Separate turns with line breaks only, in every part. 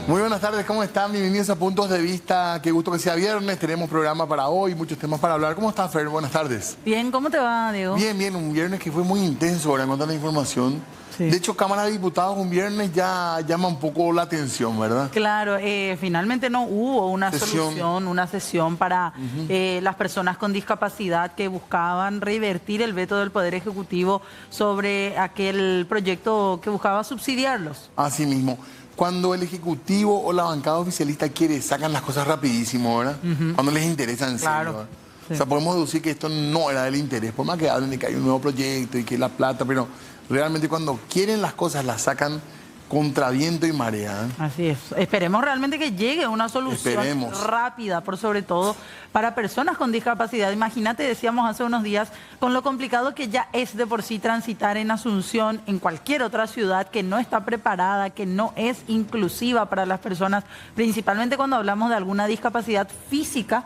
Muy buenas tardes, ¿cómo están? Bienvenidos a Puntos de Vista. Qué gusto que sea viernes. Tenemos programa para hoy, muchos temas para hablar. ¿Cómo estás, Fer? Buenas tardes.
Bien, ¿cómo te va, Diego?
Bien, bien. Un viernes que fue muy intenso ahora en cuanto a la información.
Sí.
De hecho, Cámara de Diputados un viernes ya llama un poco la atención, ¿verdad?
Claro, finalmente no hubo una solución, una sesión para las personas con discapacidad que buscaban revertir el veto del Poder Ejecutivo sobre aquel proyecto que buscaba subsidiarlos.
Así mismo. Cuando el Ejecutivo o la bancada oficialista quiere, sacan las cosas rapidísimo, ¿verdad? Cuando les interesa en serio.
Claro.
¿Verdad?
Sí.
O sea, podemos deducir que esto no era del interés, por más que hablen de que hay un nuevo proyecto y que la plata, pero realmente cuando quieren las cosas las sacan contra viento y marea.
Así es. Esperemos realmente que llegue una solución rápida, por sobre todo para personas con discapacidad. Imagínate, decíamos hace unos días, con lo complicado que ya es de por sí transitar en Asunción, en cualquier otra ciudad que no está preparada, que no es inclusiva para las personas, principalmente cuando hablamos de alguna discapacidad física.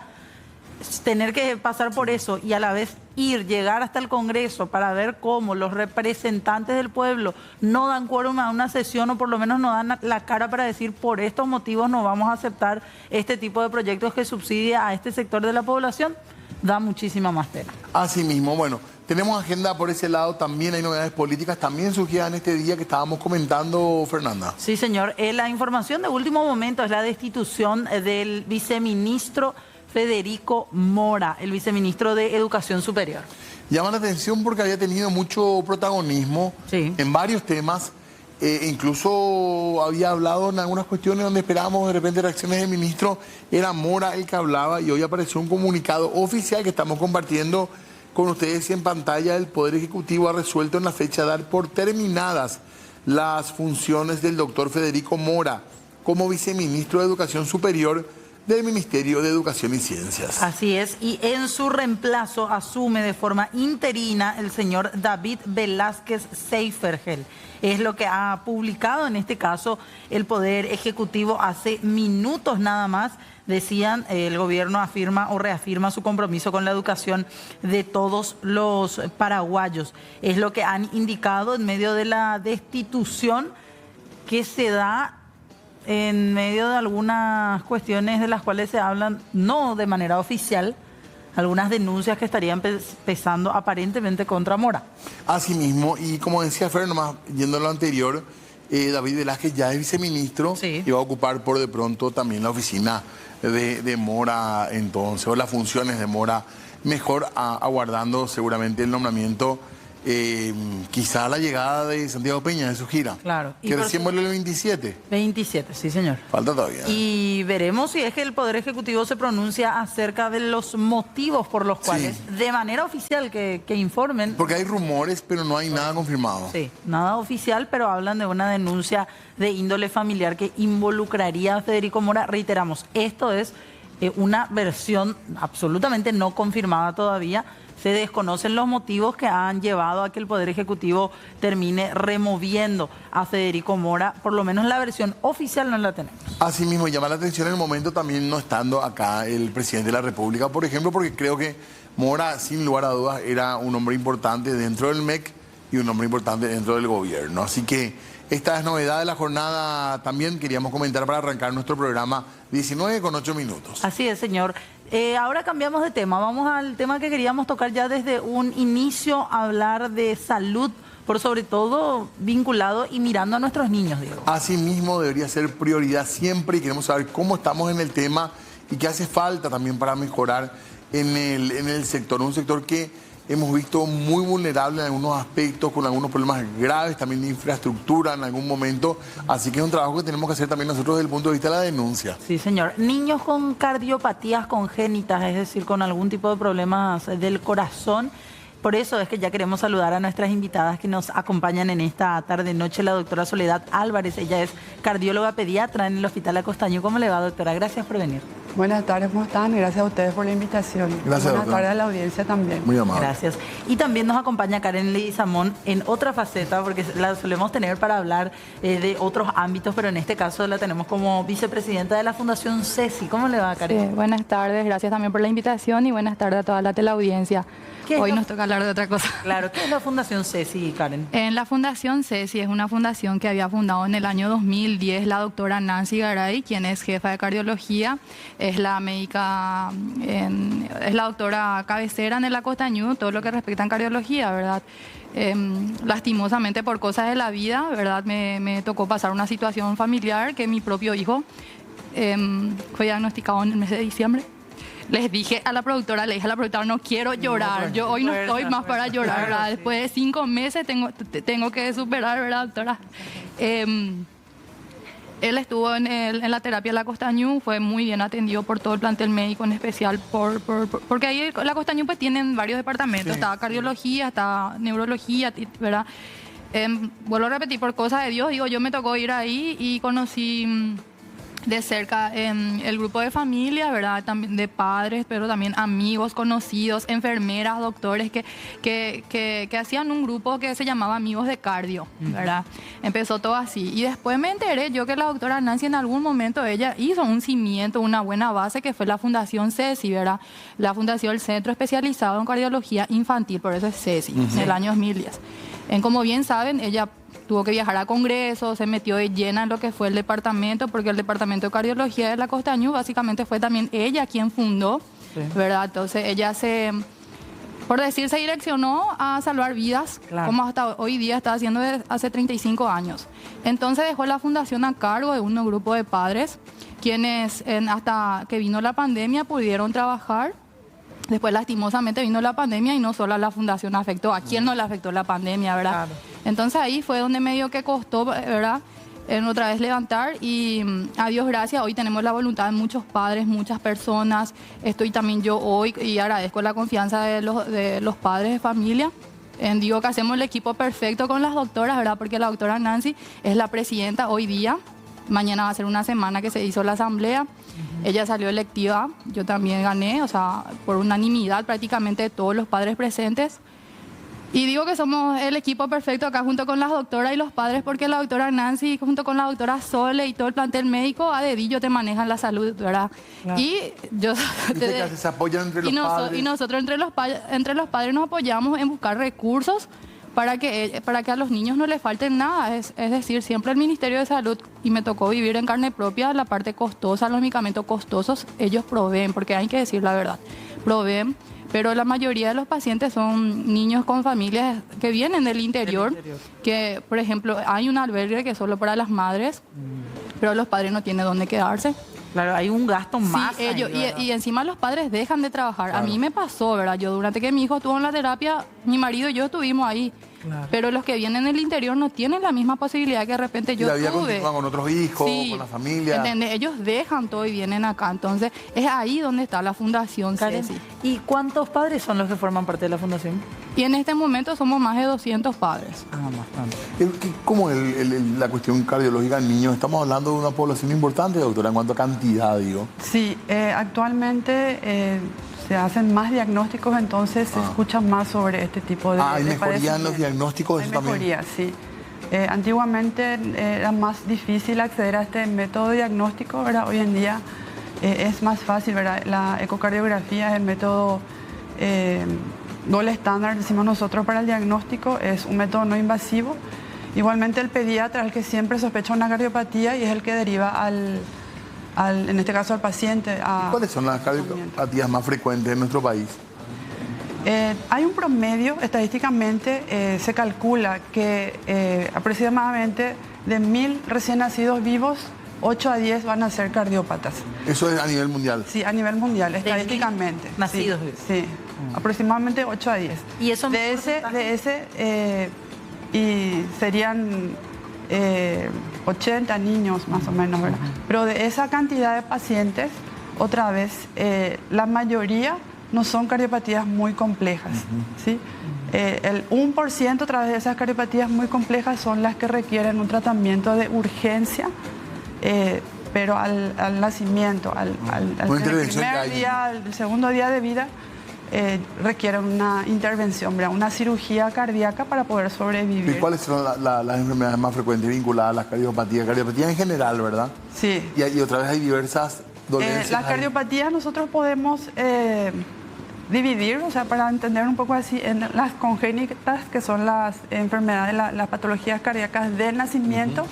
Tener que pasar por eso y a la vez llegar hasta el Congreso para ver cómo los representantes del pueblo no dan quórum a una sesión o por lo menos no dan la cara para decir por estos motivos no vamos a aceptar este tipo de proyectos que subsidia a este sector de la población, da muchísima más pena.
Así mismo, bueno, tenemos agenda por ese lado, también hay novedades políticas, también surgían este día que estábamos comentando, Fernanda.
Sí, señor, la información de último momento es la destitución del viceministro Federico Mora, el viceministro de Educación Superior.
Llama la atención porque había tenido mucho protagonismo en varios temas. Incluso había hablado en algunas cuestiones donde esperábamos de repente reacciones del ministro. Era Mora el que hablaba y hoy apareció un comunicado oficial que estamos compartiendo con ustedes en pantalla. El Poder Ejecutivo ha resuelto en la fecha dar por terminadas las funciones del doctor Federico Mora como viceministro de Educación Superior del Ministerio de Educación y Ciencias.
Así es, y en su reemplazo asume de forma interina el señor David Velázquez Seifergel. Es lo que ha publicado en este caso el Poder Ejecutivo hace minutos nada más. Decían, el gobierno afirma o reafirma su compromiso con la educación de todos los paraguayos. Es lo que han indicado en medio de la destitución que se da en medio de algunas cuestiones de las cuales se hablan, no de manera oficial, algunas denuncias que estarían pesando aparentemente contra Mora.
Así mismo, y como decía Fer, nomás yendo a lo anterior, David Velázquez ya es viceministro y va a ocupar por de pronto también la oficina de Mora entonces, o las funciones de Mora, mejor aguardando seguramente el nombramiento. Quizá la llegada de Santiago Peña en su gira.
Claro.
Que recién vuelve el 27.
27, sí, señor.
Falta todavía.
Y veremos si es que el Poder Ejecutivo se pronuncia acerca de los motivos por los cuales, de manera oficial, que informen.
Porque hay rumores, pero no hay nada confirmado.
Sí, nada oficial, pero hablan de una denuncia de índole familiar que involucraría a Federico Mora. Reiteramos, esto es una versión absolutamente no confirmada todavía. Se desconocen los motivos que han llevado a que el Poder Ejecutivo termine removiendo a Federico Mora. Por lo menos la versión oficial no la tenemos.
Así mismo, llama la atención en el momento también no estando acá el presidente de la República, por ejemplo, porque creo que Mora, sin lugar a dudas, era un hombre importante dentro del MEC y un hombre importante dentro del gobierno. Así que esta es novedad de la jornada. También queríamos comentar para arrancar nuestro programa 19:08.
Así es, señor. Ahora cambiamos de tema. Vamos al tema que queríamos tocar ya desde un inicio, hablar de salud, por sobre todo vinculado y mirando a nuestros niños, Diego.
Así mismo debería ser prioridad siempre y queremos saber cómo estamos en el tema y qué hace falta también para mejorar en el sector. Un sector que hemos visto muy vulnerable en algunos aspectos, con algunos problemas graves también de infraestructura en algún momento. Así que es un trabajo que tenemos que hacer también nosotros desde el punto de vista de la denuncia.
Sí, señor. Niños con cardiopatías congénitas, es decir, con algún tipo de problemas del corazón. Por eso es que ya queremos saludar a nuestras invitadas que nos acompañan en esta tarde-noche, la doctora Soledad Álvarez. Ella es cardióloga pediatra en el Hospital Acostaño. ¿Cómo le va, doctora? Gracias por venir.
Buenas tardes, ¿cómo están? Gracias a ustedes por la invitación.
Gracias,
Buenas tardes a la audiencia también.
Muy amable.
Gracias. Y también nos acompaña Karen Leguizamón en otra faceta, porque la solemos tener para hablar de otros ámbitos, pero en este caso la tenemos como vicepresidenta de la Fundación CESI. ¿Cómo le va, Karen?
Sí, buenas tardes, gracias también por la invitación y buenas tardes a toda la teleaudiencia. Hoy nos toca hablar de otra cosa.
Claro, ¿qué es la Fundación Ceci, Karen?
En la Fundación Ceci es una fundación que había fundado en el año 2010 la doctora Nancy Garay, quien es jefa de cardiología, es la médica, es la doctora cabecera en el Acostañú, todo lo que respecta a cardiología, ¿verdad? Lastimosamente por cosas de la vida, ¿verdad? Me tocó pasar una situación familiar que mi propio hijo fue diagnosticado en el mes de diciembre. Le dije a la productora, no quiero llorar, yo hoy no estoy más para llorar, ¿verdad? Después de 5 meses tengo que superar, ¿verdad, doctora? Él estuvo en la terapia de la Acostañú, fue muy bien atendido por todo el plantel médico, en especial porque ahí la Acostañú pues tienen varios departamentos, está cardiología, está neurología, ¿verdad? Vuelvo a repetir, por cosas de Dios, digo, yo me tocó ir ahí y conocí de cerca el grupo de familia, ¿verdad? También de padres, pero también amigos, conocidos, enfermeras, doctores que hacían un grupo que se llamaba Amigos de Cardio, ¿verdad? Empezó todo así. Y después me enteré yo que la doctora Nancy en algún momento ella hizo un cimiento, una buena base que fue la Fundación Ceci, ¿verdad? La Fundación del Centro Especializado en Cardiología Infantil, por eso es Ceci, en el año 2010. Como bien saben, ella tuvo que viajar a congresos, se metió de llena en lo que fue el departamento, porque el departamento de cardiología de la Acostañú básicamente fue también ella quien fundó, ¿verdad? Entonces ella se direccionó a salvar vidas, como hasta hoy día está haciendo desde hace 35 años. Entonces dejó la fundación a cargo de un grupo de padres, quienes hasta que vino la pandemia pudieron trabajar. Después, lastimosamente, vino la pandemia y no solo a la fundación afectó. ¿A quién no le afectó la pandemia, verdad? Claro. Entonces ahí fue donde medio que costó, ¿verdad? Otra vez levantar y a Dios gracias, hoy tenemos la voluntad de muchos padres, muchas personas. Estoy también yo hoy y agradezco la confianza de los padres de familia. Digo que hacemos el equipo perfecto con las doctoras, ¿verdad? Porque la doctora Nancy es la presidenta hoy día. Mañana va a ser una semana que se hizo la asamblea. Ella salió electiva, yo también gané, o sea, por unanimidad prácticamente de todos los padres presentes. Y digo que somos el equipo perfecto acá junto con las doctoras y los padres, porque la doctora Nancy junto con la doctora Sole y todo el plantel médico a dedillo te manejan la salud, ¿verdad? Claro. Y yo...
se apoyan entre los padres.
Y nosotros entre los padres nos apoyamos en buscar recursos para que a los niños no les falte nada. Es decir, siempre el Ministerio de Salud, y me tocó vivir en carne propia, la parte costosa, los medicamentos costosos, ellos proveen, porque hay que decir la verdad, proveen, pero la mayoría de los pacientes son niños con familias que vienen del interior, que, por ejemplo, hay un albergue que es solo para las madres, pero los padres no tienen dónde quedarse.
Claro, hay un gasto más.
Sí, y encima los padres dejan de trabajar. Claro. A mí me pasó, ¿verdad? Yo durante que mi hijo estuvo en la terapia, mi marido y yo estuvimos ahí. Claro. Pero los que vienen del interior no tienen la misma posibilidad que de repente yo tuve.
La vida continúa con otros hijos, con la familia.
¿Entendés? Ellos dejan todo y vienen acá. Entonces, es ahí donde está la Fundación Ceci.
¿Y cuántos padres son los que forman parte de la Fundación?
Y en este momento somos más de 200 padres.
Bastante. ¿Cómo es la cuestión cardiológica en niños? Estamos hablando de una población importante, doctora, en cuanto a cantidad, digo.
Sí, actualmente se hacen más diagnósticos, entonces se escucha más sobre este tipo de
¿hay mejoría en los diagnósticos?
Hay mejoría, sí. Antiguamente era más difícil acceder a este método diagnóstico, ¿verdad? Hoy en día es más fácil, ¿verdad? La ecocardiografía es el método doble estándar, decimos nosotros, para el diagnóstico. Es un método no invasivo. Igualmente el pediatra es el que siempre sospecha una cardiopatía y es el que deriva en este caso al paciente.
¿Cuáles son las cardiopatías más frecuentes en nuestro país?
Hay un promedio, estadísticamente se calcula que aproximadamente de 1000 recién nacidos vivos, 8 a 10 van a ser cardiópatas.
¿Eso es a nivel mundial?
Sí, a nivel mundial, estadísticamente.
Nacidos vivos.
Sí, aproximadamente 8 a 10.
¿Y eso
de ese y serían 80 niños más o menos, ¿verdad? Pero de esa cantidad de pacientes, otra vez, la mayoría no son cardiopatías muy complejas, ¿sí? El 1% a través de esas cardiopatías muy complejas son las que requieren un tratamiento de urgencia, pero al nacimiento, al primer día, al segundo día de vida, requieren una intervención, ¿verdad? Una cirugía cardíaca para poder sobrevivir.
¿Y cuáles son las enfermedades más frecuentes vinculadas a las cardiopatías? Cardiopatías en general, ¿verdad?
Sí.
Y otra vez hay diversas dolencias.
Las cardiopatías nosotros podemos dividir, o sea, para entender un poco así, en las congénitas, que son las enfermedades, las patologías cardíacas del nacimiento,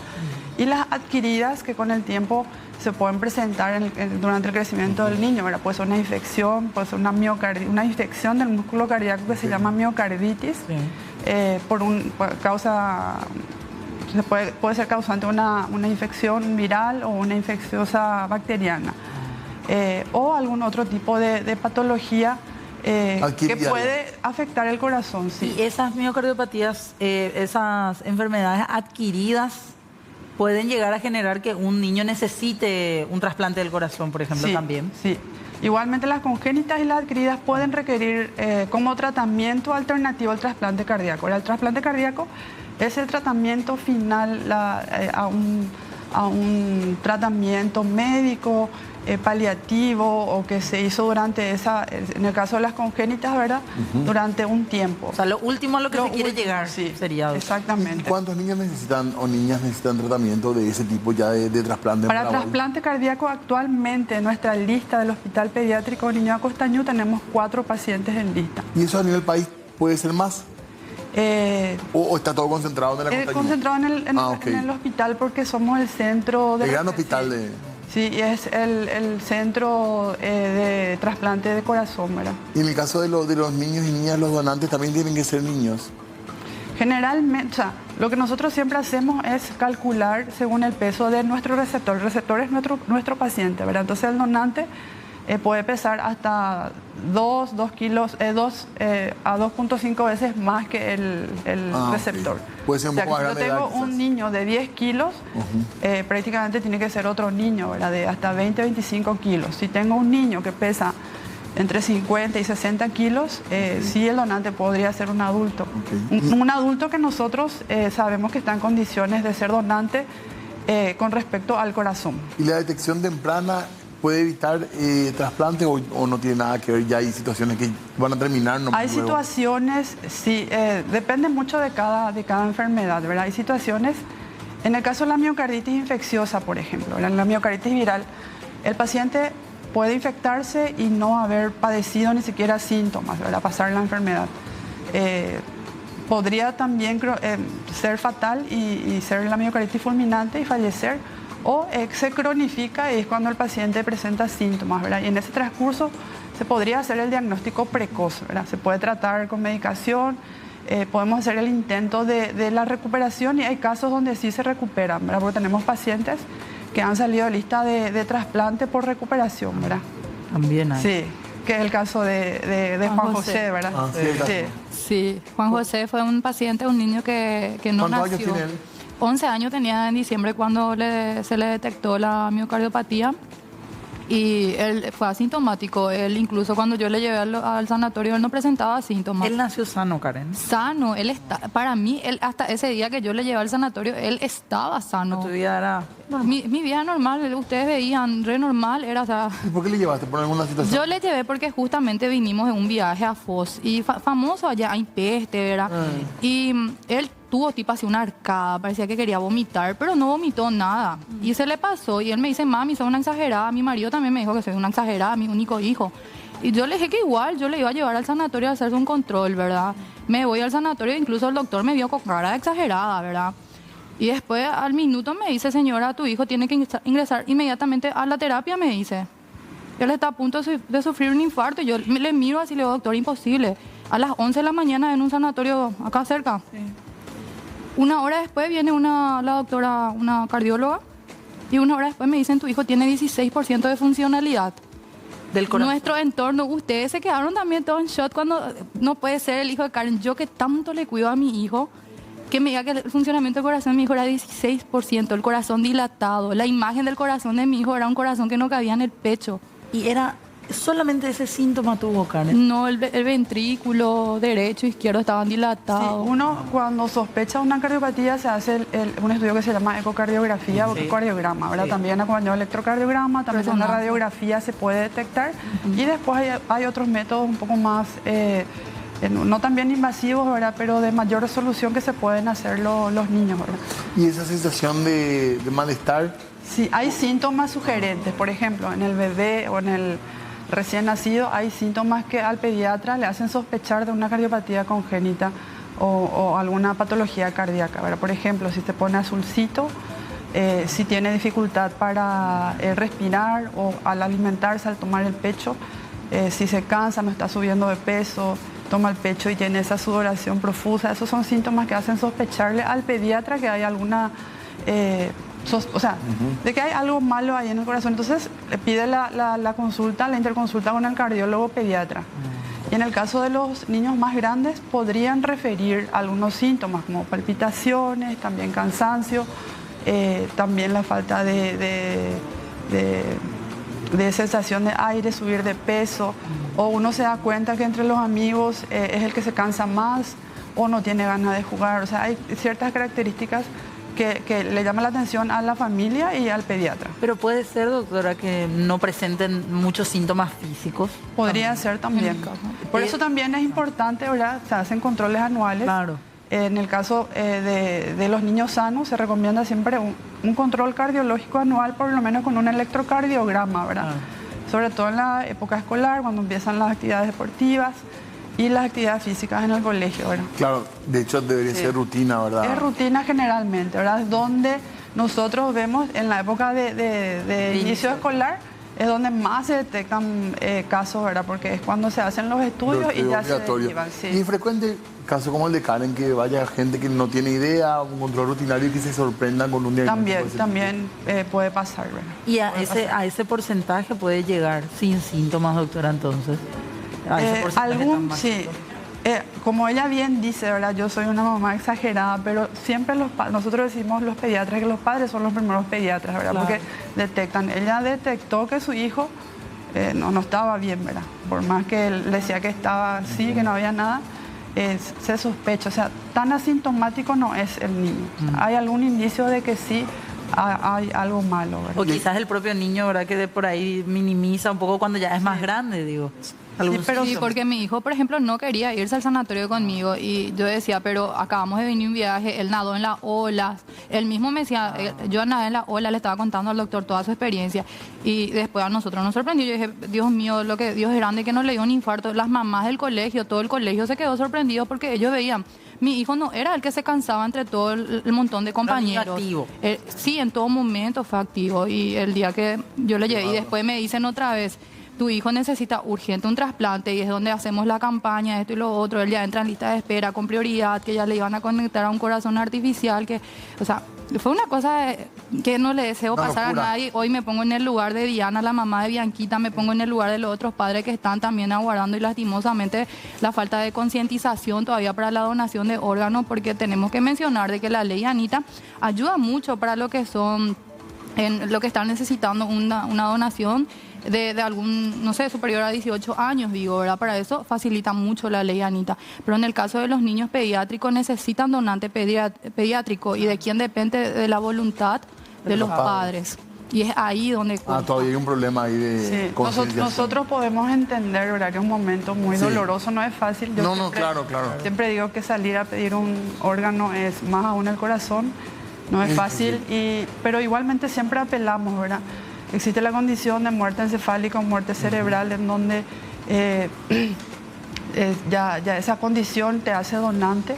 y las adquiridas, que con el tiempo se pueden presentar durante el crecimiento del niño, ¿verdad? Puede ser una infección, puede ser una infección del músculo cardíaco que se llama miocarditis, puede ser causante una infección viral o una infecciosa bacteriana, o algún otro tipo de patología que puede afectar el corazón. Sí.
Y esas miocardiopatías, esas enfermedades adquiridas, pueden llegar a generar que un niño necesite un trasplante del corazón, por ejemplo, también.
Sí. Igualmente las congénitas y las adquiridas pueden requerir como tratamiento alternativo al trasplante cardíaco. El trasplante cardíaco es el tratamiento final a un tratamiento médico, paliativo, o que se hizo durante en el caso de las congénitas, ¿verdad? Durante un tiempo.
O sea, lo último a lo que se quiere llegar sería...
Exactamente.
¿Cuántos niños necesitan o niñas necesitan tratamiento de ese tipo ya de trasplante?
Para trasplante cardíaco, actualmente en nuestra lista del Hospital Pediátrico Niño Acostañú tenemos 4 pacientes en lista.
¿Y eso a nivel país puede ser más? ¿O está todo concentrado en el Acostañú?
Concentrado en el hospital, porque somos el centro de...
El gran hospital de...
Sí, es el centro de trasplante de corazón, ¿verdad?
Y en el caso de los niños y niñas, los donantes también tienen que ser niños.
Generalmente, o sea, lo que nosotros siempre hacemos es calcular según el peso de nuestro receptor. El receptor es nuestro paciente, ¿verdad? Entonces el donante puede pesar hasta 2 kilos, a 2.5 veces más que el receptor.
Okay. Puede ser un poco más grande.
Si yo tengo un niño de 10 kilos, prácticamente tiene que ser otro niño, ¿verdad? De hasta 20-25 kilos. Si tengo un niño que pesa entre 50 y 60 kilos, sí, el donante podría ser un adulto. Un adulto que nosotros sabemos que está en condiciones de ser donante con respecto al corazón.
¿Y la detección temprana puede evitar trasplante o no tiene nada que ver? Ya hay situaciones que van a terminar.
Hay situaciones, sí, depende mucho de cada enfermedad, ¿verdad? Hay situaciones, en el caso de la miocarditis infecciosa, por ejemplo, en la miocarditis viral, el paciente puede infectarse y no haber padecido ni siquiera síntomas, ¿verdad? Pasar la enfermedad. Podría también ser fatal y ser la miocarditis fulminante y fallecer. O se cronifica y es cuando el paciente presenta síntomas, ¿verdad? Y en ese transcurso se podría hacer el diagnóstico precoz, ¿verdad? Se puede tratar con medicación, podemos hacer el intento de la recuperación, y hay casos donde sí se recuperan, ¿verdad? Porque tenemos pacientes que han salido de lista de trasplante por recuperación, ¿verdad?
También hay.
Sí, que es el caso de Juan José, ¿verdad?
Sí, Juan José fue un paciente, un niño que no nació.
¿Cuántos años tiene él?
11 años tenía en diciembre cuando se le detectó la miocardiopatía, y él fue asintomático. Él, incluso cuando yo le llevé al sanatorio, él no presentaba síntomas.
Él nació sano, Karen.
Sano, para mí, él, hasta ese día que yo le llevé al sanatorio, él estaba sano.
¿Tu vida era
normal? Mi vida normal, ustedes veían, re normal era, o sea...
¿Y por qué le llevaste? ¿Por alguna situación?
Yo le llevé porque justamente vinimos en un viaje a Foz, y famoso allá, hay peste, ¿verdad? Y él tuvo tipo así una arcada, parecía que quería vomitar, pero no vomitó nada. Y se le pasó, y él me dice: mami, soy una exagerada. Mi marido también me dijo que soy una exagerada, mi único hijo. Y yo le dije que igual, yo le iba a llevar al sanatorio a hacerse un control, ¿verdad? Me voy al sanatorio, incluso el doctor me vio con cara de exagerada, ¿verdad? Y después, al minuto, me dice: señora, tu hijo tiene que ingresar inmediatamente a la terapia, me dice. Él está a punto de sufrir un infarto. Y yo le miro así y le digo: doctor, imposible. A las 11 de la mañana en un sanatorio acá cerca. Sí. Una hora después viene la doctora, una cardióloga, y una hora después me dicen: tu hijo tiene 16% de funcionalidad
del corazón.
Nuestro entorno, ustedes se quedaron también todos en shock cuando no puede ser el hijo de Karen. Yo, que tanto le cuido a mi hijo, que me diga que el funcionamiento del corazón de mi hijo era 16%, el corazón dilatado. La imagen del corazón de mi hijo era un corazón que no cabía en el pecho.
Y era solamente ese síntoma tuvo, Karen.
No, el ventrículo derecho, izquierdo estaban dilatados.
Sí, uno cuando sospecha una cardiopatía se hace un estudio que se llama ecocardiografía o ecocardiograma, ¿verdad? Sí. También acompañado electrocardiograma, también con la radiografía se puede detectar. Y después hay otros métodos un poco más, no tan bien invasivos, ¿verdad? Pero de mayor resolución que se pueden hacer los niños, ¿verdad?
¿Y esa sensación de malestar?
Sí, hay síntomas sugerentes, por ejemplo, en el bebé o en recién nacido, hay síntomas que al pediatra le hacen sospechar de una cardiopatía congénita o alguna patología cardíaca, ¿verdad? Por ejemplo, si se pone azulcito, si tiene dificultad para respirar o al alimentarse, al tomar el pecho, si se cansa, no está subiendo de peso, toma el pecho y tiene esa sudoración profusa, esos son síntomas que hacen sospecharle al pediatra que hay alguna, de que hay algo malo ahí en el corazón. Entonces le pide la consulta, la interconsulta con el cardiólogo pediatra. Y en el caso de los niños más grandes podrían referir algunos síntomas como palpitaciones, también cansancio, también la falta de sensación de aire, subir de peso, o uno se da cuenta que entre los amigos es el que se cansa más o no tiene ganas de jugar. O sea, hay ciertas características que le llaman la atención a la familia y al pediatra.
Pero puede ser, doctora, que no presenten muchos síntomas físicos.
Podría ser también. Por eso también es importante, ¿verdad? Se hacen controles anuales.
Claro.
En el caso de los niños sanos se recomienda siempre un control cardiológico anual, por lo menos con un electrocardiograma, ¿verdad? Claro. Sobre todo en la época escolar, cuando empiezan las actividades deportivas y las actividades físicas en el colegio, ¿verdad?
Claro, de hecho debería ser rutina, ¿verdad?
Es rutina generalmente, ¿verdad? Es donde nosotros vemos en la época de inicio escolar, es donde más se detectan casos, ¿verdad? Porque es cuando se hacen los estudios y ya se derivan. Sí.
Y frecuente caso como el de Karen, que vaya gente que no tiene idea, un control rutinario y que se sorprendan con un diagnóstico.
También puede pasar, ¿verdad?
Y a ese porcentaje puede llegar sin síntomas, doctora, entonces.
Sí. Como ella bien dice, ¿verdad? Yo soy una mamá exagerada, pero siempre nosotros decimos los pediatras que los padres son los primeros pediatras, ¿verdad? Claro. Porque detectan. Ella detectó que su hijo no estaba bien, ¿verdad? Por más que él decía que estaba así, que no había nada, se sospecha. O sea, tan asintomático no es el niño. Hay algún indicio de que sí hay algo malo, ¿verdad?
O quizás el propio niño, ¿verdad? Que de por ahí minimiza un poco cuando ya es más grande, digo.
Sí, porque mi hijo, por ejemplo, no quería irse al sanatorio conmigo y yo decía, pero acabamos de venir un viaje, él nadó en las olas, él mismo me decía, yo nadé en las olas, le estaba contando al doctor toda su experiencia y después a nosotros nos sorprendió. Yo dije, Dios mío, lo que Dios es grande, que nos le dio un infarto. Las mamás del colegio, todo el colegio se quedó sorprendido porque ellos veían, mi hijo no era el que se cansaba entre todo el montón de compañeros.
Activo.
Sí, en todo momento fue activo y el día que yo le llevé y después me dicen otra vez, tu hijo necesita urgente un trasplante y es donde hacemos la campaña, esto y lo otro, él ya entra en lista de espera con prioridad, que ya le iban a conectar a un corazón artificial, o sea, fue una cosa que no le deseo pasar a nadie. Hoy me pongo en el lugar de Diana, la mamá de Bianquita, me pongo en el lugar de los otros padres que están también aguardando y lastimosamente la falta de concientización todavía para la donación de órganos, porque tenemos que mencionar de que la ley Anita ayuda mucho para lo que son, en lo que están necesitando una donación de algún, no sé, superior a 18 años, digo, ¿verdad? Para eso facilita mucho la ley Anita. Pero en el caso de los niños pediátricos necesitan donante pediátrico y de quién depende de la voluntad de los padres. Y es ahí donde...
todavía hay un problema ahí de
nosotros podemos entender, ¿verdad? Que es un momento muy doloroso, no es fácil.
Claro.
Siempre digo que salir a pedir un órgano es más aún el corazón, no es fácil, pero igualmente siempre apelamos, ¿verdad? Existe la condición de muerte encefálica o muerte cerebral en donde ya esa condición te hace donante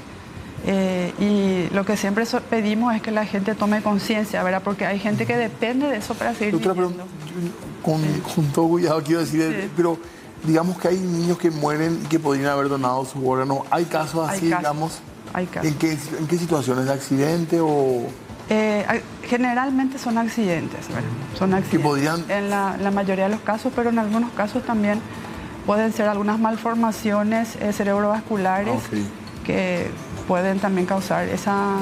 y lo que siempre pedimos es que la gente tome conciencia, ¿verdad? Porque hay gente que depende de eso para seguir viviendo.
Con todo cuidado quiero decir, pero digamos que hay niños que mueren y que podrían haber donado su órgano. ¿Hay casos así, digamos?
Hay casos.
¿En qué situaciones? ¿De accidente o...?
Generalmente son accidentes, ¿verdad? Son accidentes en la mayoría de los casos, pero en algunos casos también pueden ser algunas malformaciones cerebrovasculares que pueden también causar esa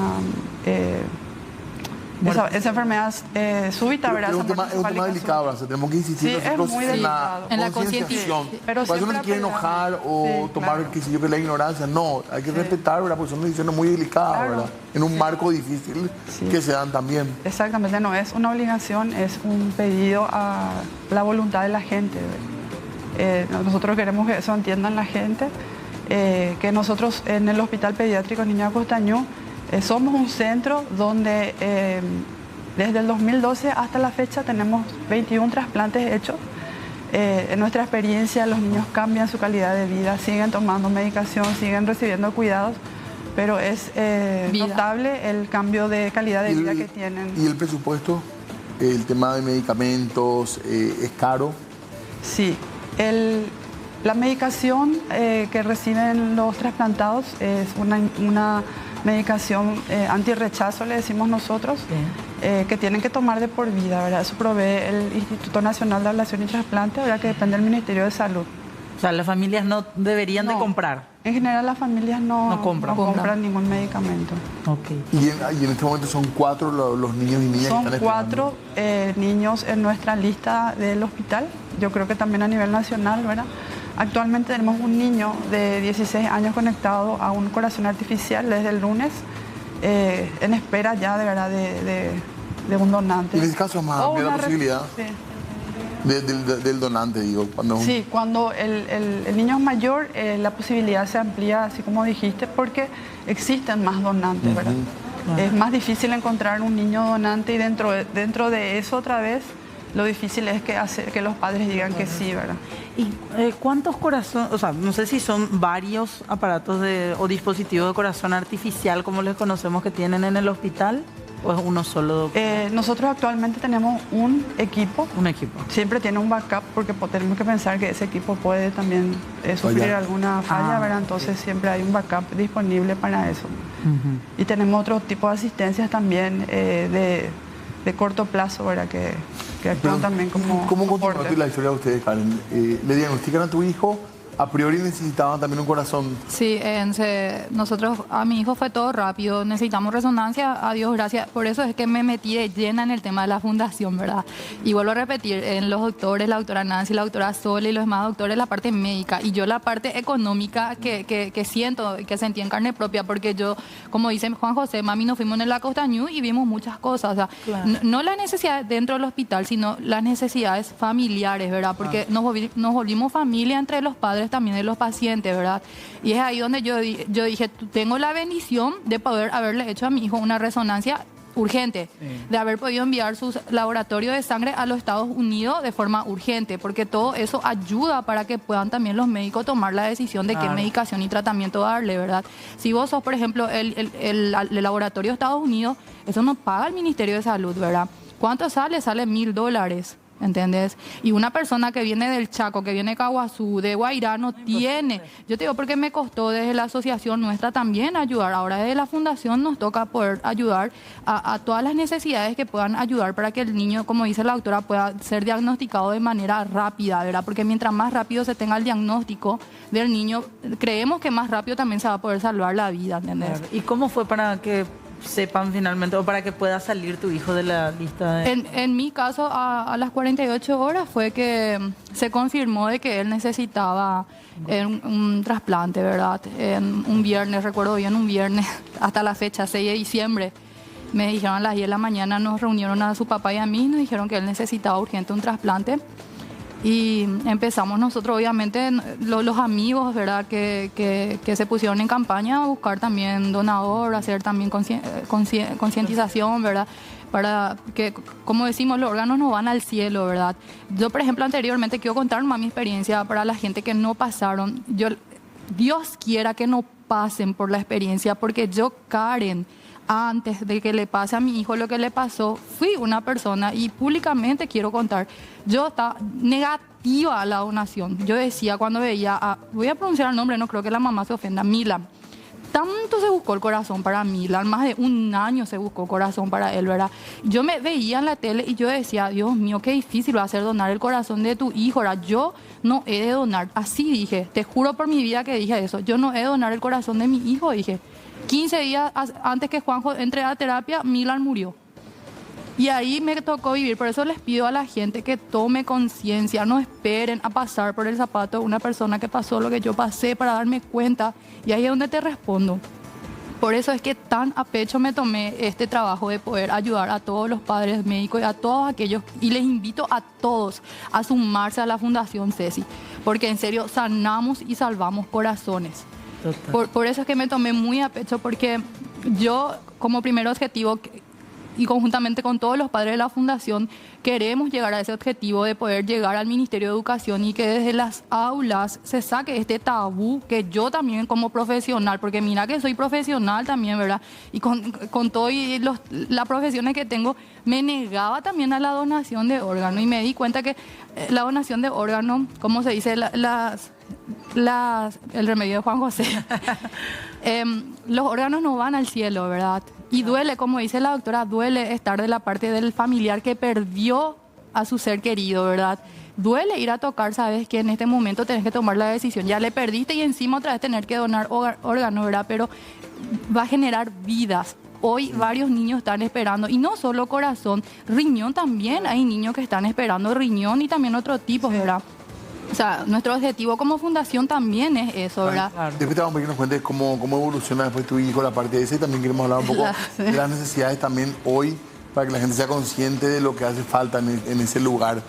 enfermedad súbita, ¿verdad?
Es un tema delicado, o sea, tenemos que insistir
en la
concientización.
Pero por eso no se quiere enojar o tomar, qué sé yo, que la ignorancia. No, hay que respetar, ¿verdad? Porque son decisiones muy delicadas, ¿verdad? En un marco difícil que se dan también.
Exactamente, no es una obligación, es un pedido a la voluntad de la gente. Nosotros queremos que eso entiendan la gente, que nosotros en el Hospital Pediátrico Niño Acostañú somos un centro donde desde el 2012 hasta la fecha tenemos 21 trasplantes hechos. En nuestra experiencia, los niños cambian su calidad de vida, siguen tomando medicación, siguen recibiendo cuidados, pero es notable el cambio de calidad de vida que tienen.
¿Y el presupuesto? ¿El tema de medicamentos es caro?
Sí. La medicación que reciben los trasplantados es una medicación antirrechazo, le decimos nosotros, que tienen que tomar de por vida, ¿verdad? Eso provee el Instituto Nacional de Ablación y Trasplante, ¿verdad? Que depende del Ministerio de Salud.
O sea, las familias no deberían de comprar.
En general las familias no compran ningún medicamento.
Okay.
¿Y en este momento son 4 los niños y niñas
son
que están
4 niños en nuestra lista del hospital, yo creo que también a nivel nacional, ¿verdad? Actualmente tenemos un niño de 16 años conectado a un corazón artificial desde el lunes, en espera ya de verdad de un donante.
¿Y en ese caso es más amplia la posibilidad? Sí. Del donante, digo.
Sí, cuando el niño es mayor, la posibilidad se amplía, así como dijiste, porque existen más donantes, ¿verdad? Es más difícil encontrar un niño donante y dentro de eso otra vez, lo difícil es que los padres digan que sí, ¿verdad?
¿Y cuántos corazones, o sea, no sé si son varios aparatos o dispositivos de corazón artificial, como les conocemos, que tienen en el hospital? ¿O es uno solo?
Nosotros actualmente tenemos un equipo.
Un equipo.
Siempre tiene un backup porque tenemos que pensar que ese equipo puede también sufrir alguna falla, ¿verdad? Entonces siempre hay un backup disponible para eso. Y tenemos otro tipo de asistencias también de corto plazo, ¿verdad? Que actúan también como
¿Cómo continúa la historia de ustedes, Karen? ¿Le diagnostican a tu hijo? ¿A priori necesitaban también un corazón?
Sí, nosotros, a mi hijo fue todo rápido, necesitamos resonancia, a Dios gracias. Por eso es que me metí de llena en el tema de la fundación, ¿verdad? Y vuelvo a repetir, en los doctores, la doctora Nancy, la doctora Sole y los demás doctores, la parte médica. Y yo la parte económica que siento, que sentí en carne propia, porque yo, como dice Juan José, mami, nos fuimos en la Costa New y vimos muchas cosas. O sea, no las necesidades dentro del hospital, sino las necesidades familiares, ¿verdad? Porque nos volvimos familia entre los padres también de los pacientes, ¿verdad? Y es ahí donde yo dije, tengo la bendición de poder haberle hecho a mi hijo una resonancia urgente, de haber podido enviar sus laboratorios de sangre a los Estados Unidos de forma urgente, porque todo eso ayuda para que puedan también los médicos tomar la decisión de qué medicación y tratamiento darle, ¿verdad? Si vos sos, por ejemplo, el laboratorio de Estados Unidos, eso no paga el Ministerio de Salud, ¿verdad? ¿Cuánto sale? Sale $1,000. ¿Entendés? Y una persona que viene del Chaco, que viene de Caguazú, de Guairá, no tiene. Yo te digo porque me costó desde la asociación nuestra también ayudar. Ahora desde la fundación nos toca poder ayudar a todas las necesidades que puedan ayudar para que el niño, como dice la doctora, pueda ser diagnosticado de manera rápida, ¿verdad? Porque mientras más rápido se tenga el diagnóstico del niño, creemos que más rápido también se va a poder salvar la vida, ¿entendés?
¿Y cómo fue para que sepan finalmente, o para que pueda salir tu hijo de la lista de...
En mi caso, a las 48 horas fue que se confirmó de que él necesitaba un trasplante, ¿verdad? Un viernes, recuerdo bien, un viernes, hasta la fecha, 6 de diciembre. Me dijeron a las 10 de la mañana, nos reunieron a su papá y a mí, nos dijeron que él necesitaba urgente un trasplante. Y empezamos nosotros, obviamente, los amigos, ¿verdad? Que se pusieron en campaña a buscar también donador, hacer también concientización, ¿verdad? Para que, como decimos, los órganos no van al cielo, ¿verdad? Yo, por ejemplo, anteriormente quiero contar más mi experiencia para la gente que no pasaron. Dios quiera que no pasen por la experiencia, porque yo, Karen, antes de que le pase a mi hijo lo que le pasó, fui una persona, y públicamente quiero contar, yo estaba negativa a la donación. Yo decía, cuando veía voy a pronunciar el nombre, no creo que la mamá se ofenda, Milan. Tanto se buscó el corazón para Milan, más de 1 año se buscó corazón para él, ¿verdad? Yo me veía en la tele y yo decía, Dios mío, qué difícil va a ser donar el corazón de tu hijo, ¿verdad? Yo no he de donar, así dije, te juro por mi vida que dije eso, yo no he de donar el corazón de mi hijo, dije. 15 días antes que Juanjo entre a terapia, Milan murió. Y ahí me tocó vivir. Por eso les pido a la gente que tome conciencia, no esperen a pasar por el zapato de una persona que pasó lo que yo pasé para darme cuenta. Y ahí es donde te respondo. Por eso es que tan a pecho me tomé este trabajo de poder ayudar a todos los padres médicos y a todos aquellos. Y les invito a todos a sumarse a la Fundación Ceci. Porque en serio, sanamos y salvamos corazones. Por eso es que me tomé muy a pecho, porque yo como primer objetivo y conjuntamente con todos los padres de la Fundación queremos llegar a ese objetivo de poder llegar al Ministerio de Educación y que desde las aulas se saque este tabú que yo también como profesional, porque mira que soy profesional también, ¿verdad? Y con todo y las profesiones que tengo, me negaba también a la donación de órganos y me di cuenta que la donación de órganos, ¿cómo se dice? El remedio de Juan José. Los órganos no van al cielo, ¿verdad? Y duele, como dice la doctora, duele estar de la parte del familiar que perdió a su ser querido, ¿verdad? Duele ir a tocar, sabes que en este momento tenés que tomar la decisión. Ya le perdiste y encima otra vez tener que donar órganos, ¿verdad? Pero va a generar vidas. Hoy varios niños están esperando, y no solo corazón, riñón también. Hay niños que están esperando riñón y también otro tipo, ¿verdad? O sea, nuestro objetivo como fundación también es eso, ¿verdad?
Claro. Después te vamos a pedir que nos cuentes cómo evoluciona después tu hijo la parte de esa, y también queremos hablar un poco de las necesidades también hoy para que la gente sea consciente de lo que hace falta en ese lugar.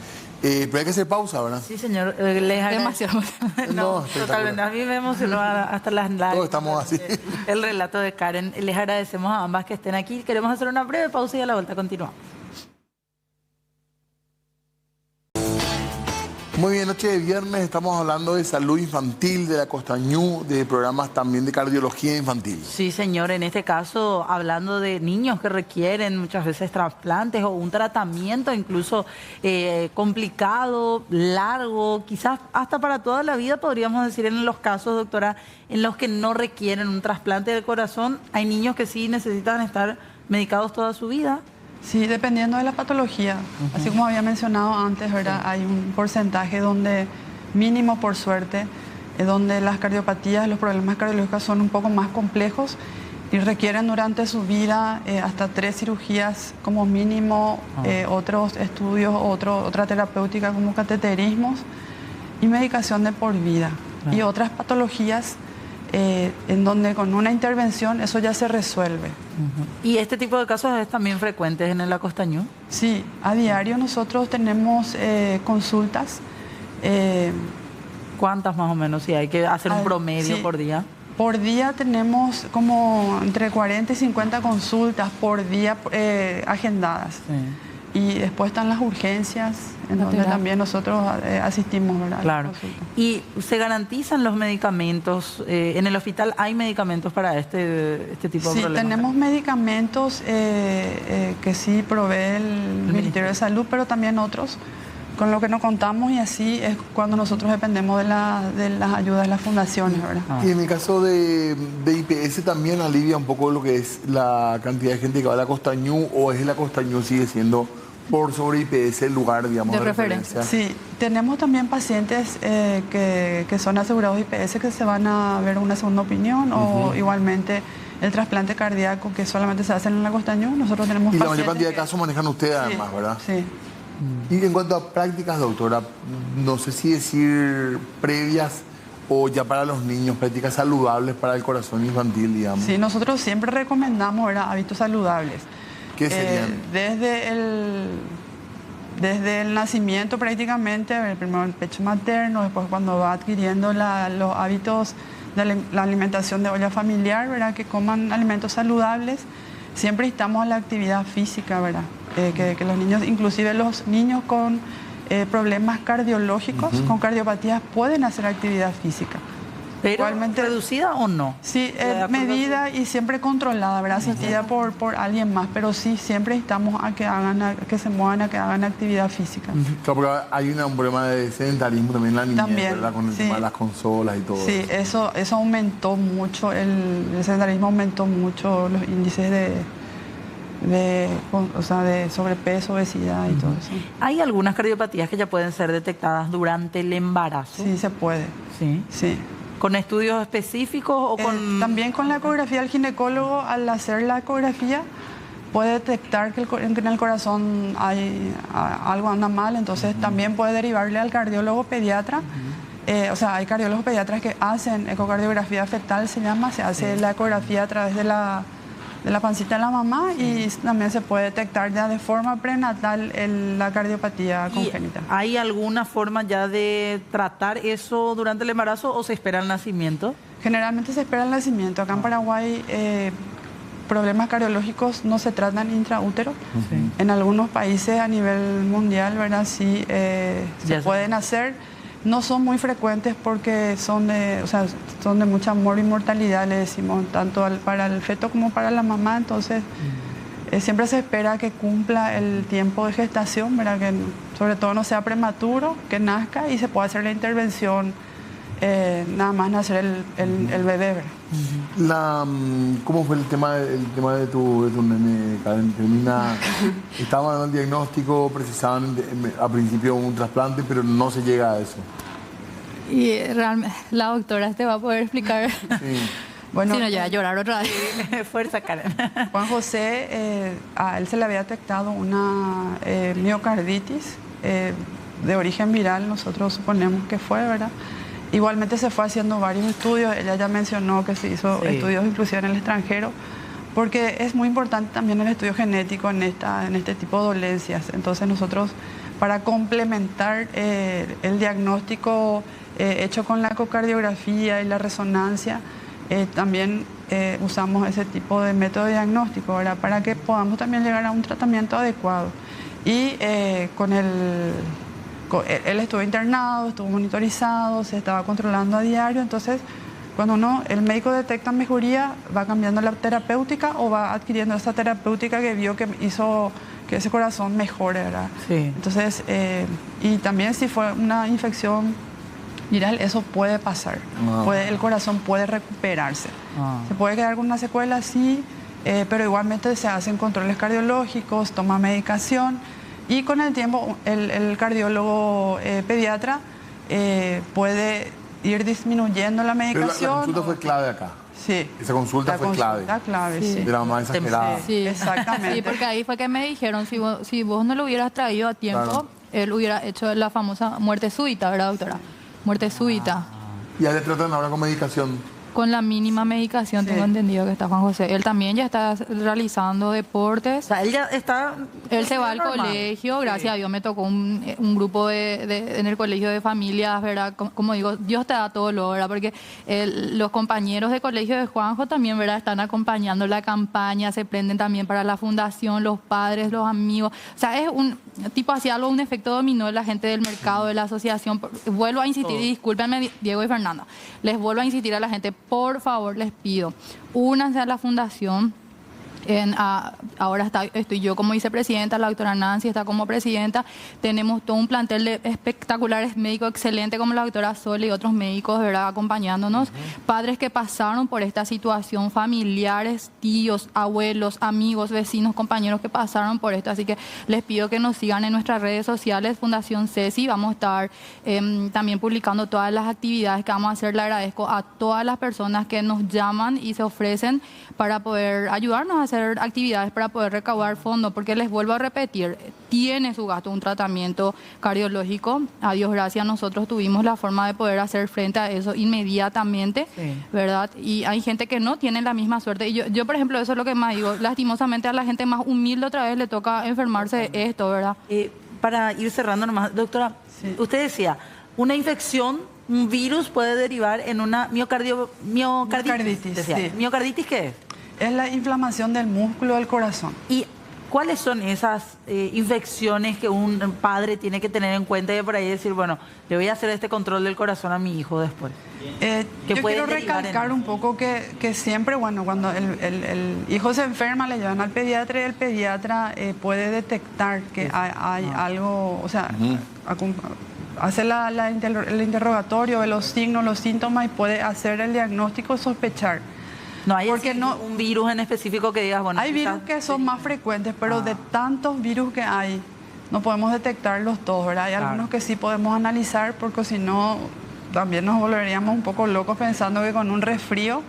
Pero hay que hacer pausa, ¿verdad?
Sí, señor. Demasiado. No, totalmente. A mí me emocionó hasta las lágrimas.
Todos estamos así.
El relato de Karen. Les agradecemos a ambas que estén aquí. Queremos hacer una breve pausa y a la vuelta continuamos.
Muy bien, noche de viernes estamos hablando de salud infantil, de la Costañú, de programas también de cardiología infantil.
Sí, señor, en este caso hablando de niños que requieren muchas veces trasplantes o un tratamiento incluso complicado, largo, quizás hasta para toda la vida podríamos decir en los casos, doctora, en los que no requieren un trasplante del corazón. Hay niños que sí necesitan estar medicados toda su vida.
Sí, dependiendo de la patología. Así como había mencionado antes, ¿verdad? Sí. Hay un porcentaje donde, mínimo por suerte, donde las cardiopatías, los problemas cardiológicos son un poco más complejos y requieren durante su vida hasta 3 cirugías como mínimo, otros estudios, otra terapéutica como cateterismos y medicación de por vida. Y otras patologías en donde con una intervención eso ya se resuelve.
¿Y este tipo de casos es también frecuentes en el Acostañú?
Sí, a diario nosotros tenemos consultas.
¿Cuántas más o menos? Si hay que hacer un promedio por día.
Por día tenemos como entre 40 y 50 consultas por día agendadas. Sí. Y después están las urgencias, en donde también nosotros asistimos, ¿verdad?
Claro. ¿Y se garantizan los medicamentos? ¿En el hospital hay medicamentos para este tipo de problemas?
Sí, tenemos medicamentos que sí provee el Ministerio de Salud, pero también otros con lo que nos contamos, y así es cuando nosotros dependemos de las ayudas de las fundaciones, ¿verdad?
Y en el caso de IPS también alivia un poco lo que es la cantidad de gente que va a la Costañú, o es la Costañú sigue siendo por sobre IPS el lugar, digamos, de referencia.
Sí, tenemos también pacientes que son asegurados de IPS que se van a ver una segunda opinión, o igualmente el trasplante cardíaco que solamente se hace en la Costañú. Nosotros tenemos
y la mayor cantidad de casos manejan ustedes además, ¿verdad?
Sí.
Y en cuanto a prácticas, doctora, no sé si decir previas o ya para los niños, prácticas saludables para el corazón infantil, digamos.
Sí, nosotros siempre recomendamos, ¿verdad?, hábitos saludables.
¿Qué serían?
Desde el nacimiento prácticamente, primero el pecho materno, después cuando va adquiriendo los hábitos de la alimentación de olla familiar, ¿verdad?, que coman alimentos saludables. Siempre instamos a la actividad física, ¿verdad? Que los niños, inclusive los niños con problemas cardiológicos, con cardiopatías, pueden hacer actividad física.
¿Pero igualmente reducida o no?
Sí, medida y siempre controlada, ¿verdad? Asistida por alguien más, pero sí, siempre instamos a que se muevan, a que hagan actividad física.
Claro, porque hay un problema de sedentarismo también en la niñez, ¿verdad? Con el tema de las consolas y todo
eso. Sí, eso aumentó mucho, el sedentarismo aumentó mucho los índices de sobrepeso, obesidad y todo eso.
¿Hay algunas cardiopatías que ya pueden ser detectadas durante el embarazo?
Sí, se puede.
Sí. ¿Con estudios específicos o con...?
También con la ecografía, el ginecólogo al hacer la ecografía puede detectar que en el corazón hay algo anda mal, entonces también puede derivarle al cardiólogo pediatra. Hay cardiólogos pediatras que hacen ecocardiografía fetal, se hace la ecografía a través de la pancita de la mamá, y también se puede detectar ya de forma prenatal la cardiopatía congénita.
¿Hay alguna forma ya de tratar eso durante el embarazo o se espera el nacimiento?
Generalmente se espera el nacimiento. Acá en Paraguay problemas cardiológicos no se tratan intraútero. En algunos países a nivel mundial, ¿verdad? Sí, se pueden hacer. No son muy frecuentes porque son de mucha mortalidad, le decimos, tanto para el feto como para la mamá. Entonces, siempre se espera que cumpla el tiempo de gestación, ¿verdad? Que sobre todo no sea prematuro, que nazca y se pueda hacer la intervención nada más nacer el bebé, ¿verdad?
¿Cómo fue el tema de tu nene, Karen? Estaban dando el diagnóstico, precisaban a principio un trasplante, pero no se llega a eso.
Y realmente la doctora te va a poder explicar.
Sí.
Bueno,
si no llega a llorar otra vez.
Fuerza, Karen.
Juan José, a él se le había detectado una miocarditis de origen viral, nosotros suponemos que fue, ¿verdad? Igualmente se fue haciendo varios estudios, ella ya mencionó que se hizo estudios inclusive en el extranjero, porque es muy importante también el estudio genético en este tipo de dolencias. Entonces nosotros, para complementar el diagnóstico hecho con la ecocardiografía y la resonancia, también usamos ese tipo de método de diagnóstico, ¿verdad? Para que podamos también llegar a un tratamiento adecuado. Y él estuvo internado, estuvo monitorizado, se estaba controlando a diario. Entonces, cuando el médico detecta mejoría, va cambiando la terapéutica o va adquiriendo esa terapéutica que vio que hizo que ese corazón mejore, ¿verdad?
Sí.
Entonces, y también si fue una infección viral, eso puede pasar. El corazón puede recuperarse. Se puede quedar con una secuela, sí, pero igualmente se hacen controles cardiológicos, toma medicación. Y con el tiempo, el cardiólogo pediatra puede ir disminuyendo la medicación.
Pero la consulta fue clave acá.
Sí.
Esa consulta fue clave.
Clave, sí.
De la mamá exagerada.
Sí,
exactamente.
Sí, porque ahí fue que me dijeron, si vos no lo hubieras traído a tiempo, claro, él hubiera hecho la famosa muerte súbita, ¿verdad, doctora? Muerte súbita.
¿Y ya le tratan ahora con medicación?
Con la mínima medicación, tengo entendido que está Juan José. Él también ya está realizando deportes.
O sea, él ya está...
Él se va al colegio, gracias a Dios me tocó un grupo en el colegio de familias, ¿verdad? Como digo, Dios te da todo lo, ¿verdad? Porque los compañeros de colegio de Juanjo también, ¿verdad? Están acompañando la campaña, se prenden también para la fundación, los padres, los amigos. O sea, es un tipo así algo, un efecto dominó de la gente del mercado, de la asociación. Vuelvo a insistir, y discúlpenme, Diego y Fernanda, les vuelvo a insistir a la gente, por favor, les pido, únanse a la fundación. Ahora estoy yo como vicepresidenta, la doctora Nancy está como presidenta. Tenemos todo un plantel de espectaculares médicos excelentes como la doctora Sole y otros médicos, ¿verdad?, acompañándonos. Padres que pasaron por esta situación, familiares, tíos, abuelos, amigos, vecinos, compañeros que pasaron por esto. Así que les pido que nos sigan en nuestras redes sociales, Fundación Ceci. Vamos a estar también publicando todas las actividades que vamos a hacer. Le agradezco a todas las personas que nos llaman y se ofrecen para poder ayudarnos a hacer actividades para poder recaudar fondos, porque les vuelvo a repetir, tiene su gasto un tratamiento cardiológico. A Dios gracias, nosotros tuvimos la forma de poder hacer frente a eso inmediatamente, ¿verdad? Y hay gente que no tiene la misma suerte. Y yo, por ejemplo, eso es lo que más digo, lastimosamente a la gente más humilde otra vez le toca enfermarse de esto, ¿verdad?
Para ir cerrando nomás, doctora, usted decía, una infección, un virus puede derivar en una miocarditis. Decía. ¿Miocarditis qué es?
Es la inflamación del músculo del corazón.
¿Y cuáles son esas infecciones que un padre tiene que tener en cuenta y por ahí decir, bueno, le voy a hacer este control del corazón a mi hijo después?
Yo quiero recalcar un poco que siempre, bueno, cuando el hijo se enferma, le llevan al pediatra y el pediatra puede detectar que hay algo, o sea, hace el interrogatorio de los signos, los síntomas y puede hacer el diagnóstico, sospechar.
No hay un virus en específico que digas, bueno...
Hay virus que son más frecuentes, pero de tantos virus que hay, no podemos detectarlos todos, ¿verdad? Hay algunos que sí podemos analizar, porque si no, también nos volveríamos un poco locos pensando que con un resfrío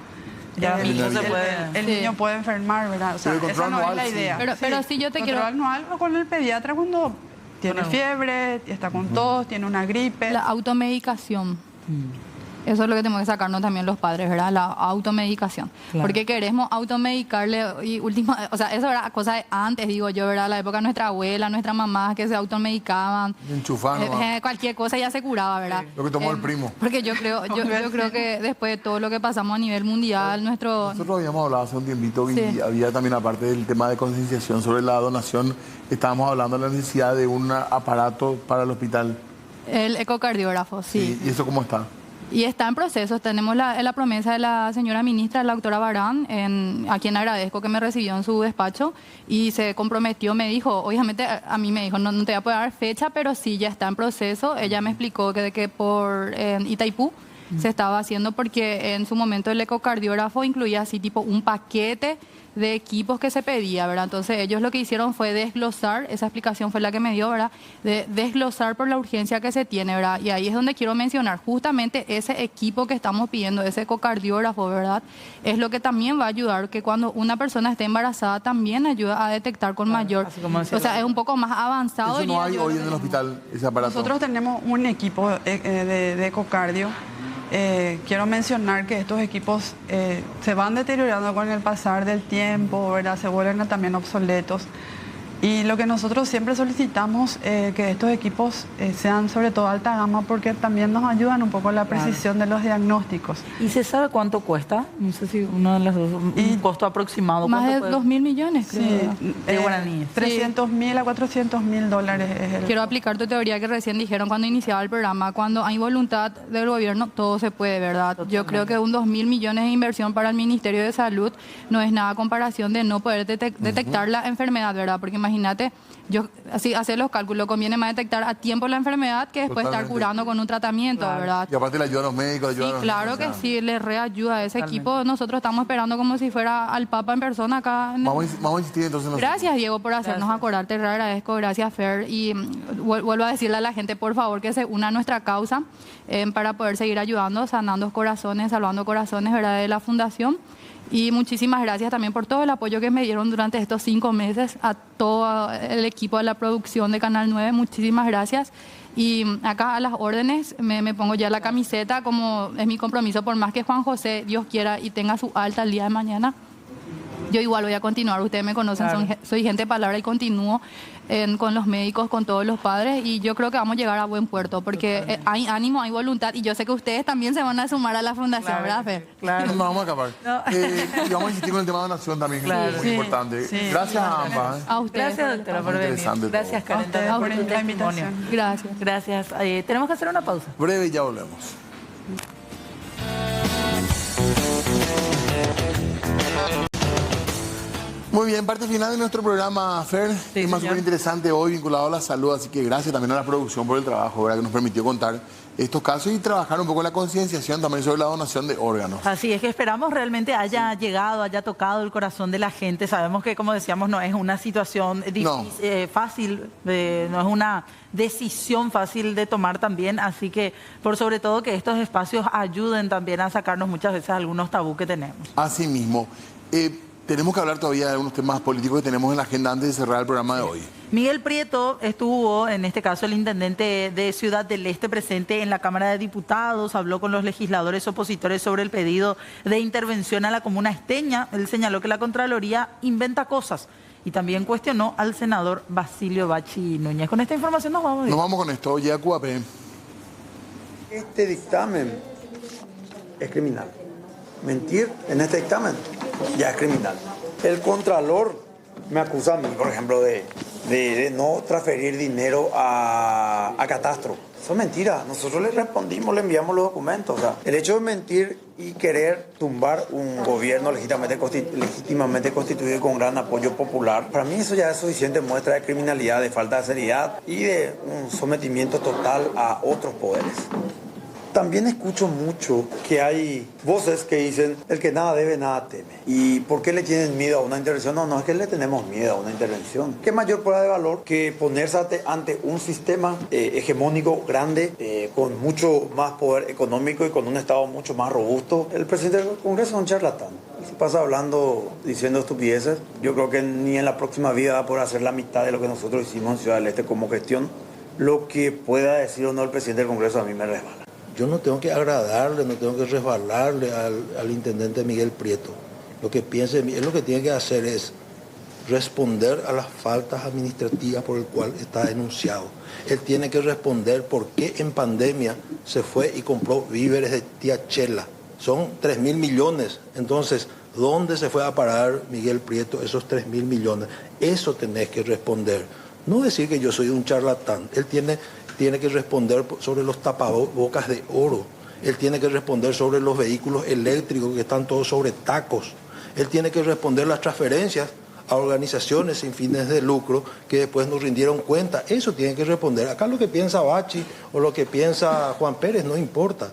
el niño puede enfermar, ¿verdad? O sea, esa no es la idea.
Pero sí yo te quiero...
Control anual o con el pediatra cuando tiene fiebre, está con tos, tiene una gripe.
La automedicación. Eso es lo que tenemos que sacarnos también los padres, ¿verdad? La automedicación. Claro. Porque queremos automedicarle y o sea, eso era cosa de antes, digo yo, ¿verdad? La época de nuestra abuela, nuestra mamá que se automedicaban.
Enchufaban.
Cualquier cosa ya se curaba, ¿verdad?
Sí. Lo que tomó el primo.
Porque yo creo que después de todo lo que pasamos a nivel mundial,
Nosotros habíamos hablado hace un tiempito y había también, aparte del tema de concienciación sobre la donación, estábamos hablando de la necesidad de un aparato para el hospital.
El ecocardiógrafo, sí.
¿Y eso cómo está?
Y está en proceso. Tenemos la promesa de la señora ministra, la doctora Barán, a quien agradezco que me recibió en su despacho y se comprometió, me dijo, obviamente a mí me dijo, no te voy a poder dar fecha, pero sí, ya está en proceso. Ella me explicó que por Itaipú se estaba haciendo porque en su momento el ecocardiógrafo incluía así tipo un paquete de equipos que se pedía, ¿verdad? Entonces ellos lo que hicieron fue desglosar, esa explicación fue la que me dio, ¿verdad? De desglosar por la urgencia que se tiene, ¿verdad? Y ahí es donde quiero mencionar justamente ese equipo que estamos pidiendo, ese ecocardiógrafo, ¿verdad? Es lo que también va a ayudar que cuando una persona esté embarazada también ayuda a detectar con mayor, o sea, es un poco más avanzado.
Eso no hay hoy en el hospital, ese aparato.
Nosotros tenemos un equipo de ecocardio. Quiero mencionar que estos equipos se van deteriorando con el pasar del tiempo, ¿verdad? Se vuelven también obsoletos. Y lo que nosotros siempre solicitamos que estos equipos sean sobre todo alta gama porque también nos ayudan un poco en la precisión de los diagnósticos.
¿Y se sabe cuánto cuesta? No sé si uno de los dos, un costo aproximado.
Más de 2.000 millones, creo.
Sí, de guaraníes. 300.000 a 400.000 dólares es el...
Quiero aplicar tu teoría que recién dijeron cuando iniciaba el programa. Cuando hay voluntad del gobierno, todo se puede, ¿verdad? Totalmente. Yo creo que 2.000 millones de inversión para el Ministerio de Salud no es nada a comparación de no poder detectar la enfermedad, ¿verdad? Porque imagínate, yo así hacer los cálculos, conviene más detectar a tiempo la enfermedad que después estar curando con un tratamiento, ¿verdad?
Y aparte le ayuda a los médicos,
sí, claro que sí, le reayuda a ese equipo. Nosotros estamos esperando como si fuera al Papa en persona acá.
Vamos a insistir entonces.
Gracias, Diego, por hacernos acordar, te agradezco, gracias, Fer. Y vuelvo a decirle a la gente, por favor, que se una a nuestra causa para poder seguir ayudando, sanando corazones, salvando corazones, ¿verdad?, de la Fundación. Y muchísimas gracias también por todo el apoyo que me dieron durante estos 5 meses a todo el equipo de la producción de Canal 9. Muchísimas gracias. Y acá a las órdenes me pongo ya la camiseta como es mi compromiso, por más que Juan José, Dios quiera, y tenga su alta el día de mañana. Yo igual voy a continuar, ustedes me conocen, claro. Soy gente de palabra y continúo con los médicos, con todos los padres, y yo creo que vamos a llegar a buen puerto, porque hay ánimo, hay voluntad, y yo sé que ustedes también se van a sumar a la fundación, claro, ¿verdad, Fer?
Claro. No vamos a acabar. No. Y vamos a insistir con el tema de donación también, claro, que es muy importante. Sí. Gracias a ambas.
A ustedes.
Gracias, doctora, por venir. Gracias, Karen,
por la invitación.
Gracias.
Gracias. Tenemos que hacer una pausa.
Breve y ya volvemos. Muy bien, parte final de nuestro programa, Fer. Sí, tema súper interesante hoy vinculado a la salud, así que gracias también a la producción por el trabajo, ¿verdad?, que nos permitió contar estos casos y trabajar un poco en la concienciación también sobre la donación de órganos.
Así es, que esperamos realmente haya llegado, haya tocado el corazón de la gente. Sabemos que, como decíamos, no es una situación difícil, fácil, no es una decisión fácil de tomar también, así que por sobre todo que estos espacios ayuden también a sacarnos muchas veces algunos tabú que tenemos.
Así mismo. Tenemos que hablar todavía de algunos temas políticos que tenemos en la agenda antes de cerrar el programa de hoy.
Miguel Prieto estuvo, en este caso el intendente de Ciudad del Este, presente en la Cámara de Diputados, habló con los legisladores opositores sobre el pedido de intervención a la comuna esteña. Él señaló que la Contraloría inventa cosas y también cuestionó al senador Basilio Bachi Núñez. Con esta información nos vamos.
Nos vamos con esto, ya QAP.
Este dictamen es criminal. Mentir en este dictamen ya es criminal. El Contralor me acusa a mí, por ejemplo, de no transferir dinero a Catastro. Eso es mentira. Nosotros le respondimos, le enviamos los documentos. O sea, el hecho de mentir y querer tumbar un gobierno legítimamente constituido con gran apoyo popular, para mí eso ya es suficiente muestra de criminalidad, de falta de seriedad y de un sometimiento total a otros poderes. También escucho mucho que hay voces que dicen, el que nada debe, nada teme. ¿Y por qué le tienen miedo a una intervención? No, es que le tenemos miedo a una intervención. ¿Qué mayor prueba de valor que ponerse ante un sistema hegemónico, grande, con mucho más poder económico y con un Estado mucho más robusto? El presidente del Congreso es un charlatán. Si pasa diciendo estupideces, yo creo que ni en la próxima vida va a poder hacer la mitad de lo que nosotros hicimos en Ciudad del Este como gestión. Lo que pueda decir o no el presidente del Congreso a mí me resbala.
Yo no tengo que agradarle, no tengo que resbalarle al intendente Miguel Prieto. Lo que piense, él lo que tiene que hacer es responder a las faltas administrativas por el cual está denunciado. Él tiene que responder por qué en pandemia se fue y compró víveres de tía Chela. Son 3.000 millones. Entonces, ¿dónde se fue a parar Miguel Prieto esos 3.000 millones? Eso tenés que responder. No decir que yo soy un charlatán. Él tiene que responder sobre los tapabocas de oro. Él tiene que responder sobre los vehículos eléctricos que están todos sobre tacos. Él tiene que responder las transferencias a organizaciones sin fines de lucro que después nos rindieron cuenta. Eso tiene que responder. Acá lo que piensa Bachi o lo que piensa Juan Pérez no importa.